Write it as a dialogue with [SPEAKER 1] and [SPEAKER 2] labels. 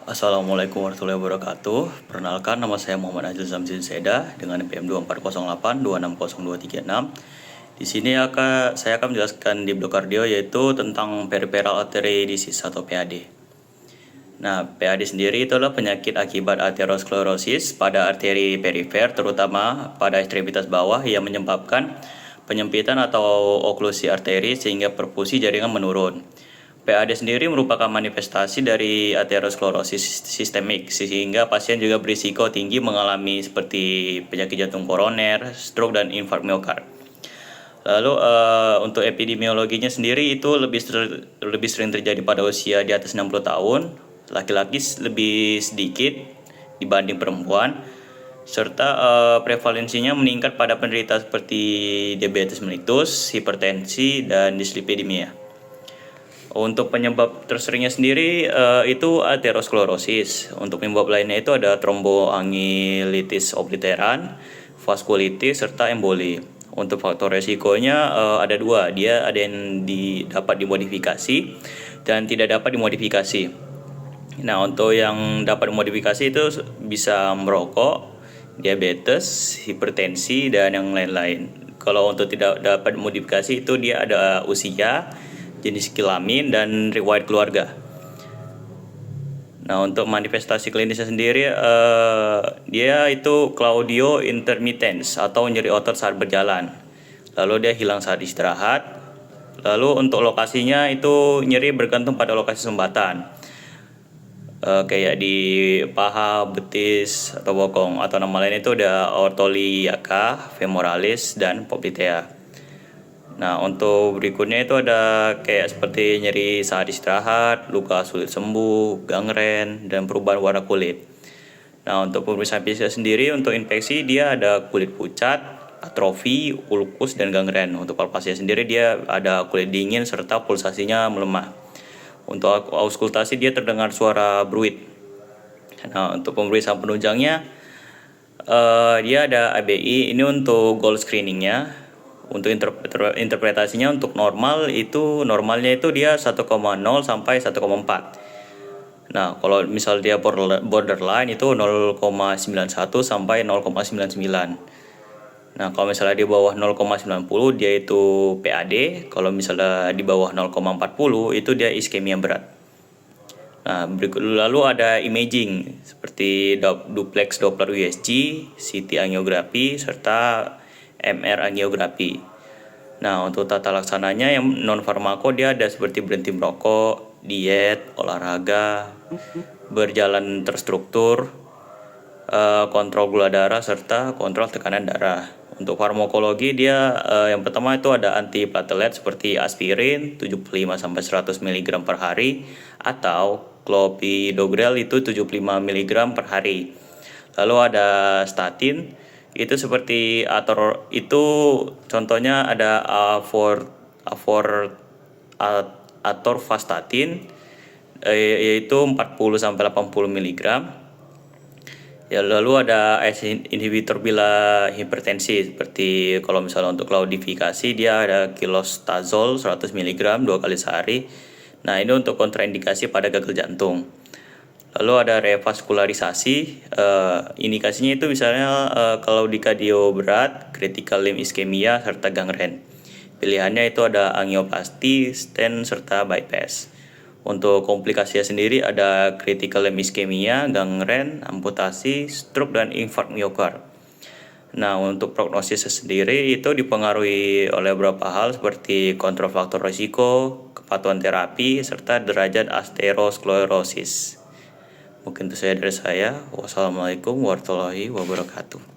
[SPEAKER 1] Assalamualaikum warahmatullahi wabarakatuh. Perkenalkan, nama saya Muhammad Azil Zamzin Seda dengan NPM 2408260236. Di sini saya akan menjelaskan diplokardio, yaitu tentang peripheral artery disease atau PAD. Nah, PAD sendiri itu adalah penyakit akibat aterosklerosis pada arteri perifer, terutama pada ekstremitas bawah, yang menyebabkan penyempitan atau oklusi arteri sehingga perfusi jaringan menurun. PAD sendiri merupakan manifestasi dari aterosklerosis sistemik, sehingga pasien juga berisiko tinggi mengalami seperti penyakit jantung koroner, stroke, dan infark miokard. Lalu untuk epidemiologinya sendiri itu lebih sering terjadi pada usia di atas 60 tahun, laki-laki lebih sedikit dibanding perempuan, serta prevalensinya meningkat pada penderita seperti diabetes mellitus, hipertensi, dan dislipidemia. Untuk penyebab terseringnya sendiri itu aterosklerosis. Untuk penyebab lainnya itu ada tromboangiolitis obliteran, vaskulitis, serta emboli. Untuk faktor resikonya ada dua, dia ada yang dapat dimodifikasi dan tidak dapat dimodifikasi. Nah, untuk yang dapat dimodifikasi itu bisa merokok, diabetes, hipertensi, dan yang lain-lain. Kalau untuk tidak dapat dimodifikasi itu dia ada usia, jenis kelamin, dan riwayat keluarga. Nah, untuk manifestasi klinisnya sendiri dia itu claudio intermittens atau nyeri otot saat berjalan. Lalu dia hilang saat istirahat. Lalu untuk lokasinya itu nyeri bergantung pada lokasi sumbatan. Kayak di paha, betis, atau bokong, atau nama lain itu ada aorta iliaca, femoralis, dan poplitea. Nah, untuk berikutnya itu ada kayak seperti nyeri saat istirahat, luka sulit sembuh, gangren, dan perubahan warna kulit. Nah, untuk pemeriksaan fisik sendiri, untuk infeksi dia ada kulit pucat, atrofi, ulkus, dan gangren. Untuk palpasinya sendiri dia ada kulit dingin serta pulsasinya melemah. Untuk auskultasi dia terdengar suara bruit. Nah, untuk pemeriksaan penunjangnya dia ada ABI, ini untuk goal screeningnya. Untuk interpretasinya untuk normalnya itu dia 1,0 sampai 1,4. Nah, kalau misal dia borderline itu 0,91 sampai 0,99. Nah, kalau misalnya di bawah 0,90 dia itu PAD, kalau misalnya di bawah 0,40 itu dia iskemia berat. Nah, lalu ada imaging seperti duplex Doppler USG, CT angiografi, serta MR angiografi. Nah, untuk tata laksananya yang non farmako dia ada seperti berhenti merokok, diet, olahraga, berjalan terstruktur, kontrol gula darah, serta kontrol tekanan darah. Untuk farmakologi dia yang pertama itu ada antiplatelet seperti aspirin 75 sampai 100 mg per hari atau clopidogrel itu 75 mg per hari. Lalu ada statin, itu seperti itu contohnya ada atorvastatin yaitu 40 sampai 80 mg. Ya, lalu ada ACE inhibitor bila hipertensi seperti kalau misalnya untuk claudifikasi dia ada kilostazol 100 mg 2 kali sehari. Nah, ini untuk kontraindikasi pada gagal jantung. Lalu ada revaskularisasi, indikasinya itu misalnya kalau di kardio berat, critical limb ischemia, serta gangren. Pilihannya itu ada angioplasti, stent, serta bypass. Untuk komplikasinya sendiri ada critical limb ischemia, gangren, amputasi, stroke, dan infark miokard. Nah, untuk prognosisnya sendiri itu dipengaruhi oleh beberapa hal seperti kontrol faktor risiko, kepatuhan terapi, serta derajat aterosklerosis. Mungkin itu saja dari saya. Wassalamualaikum warahmatullahi wabarakatuh.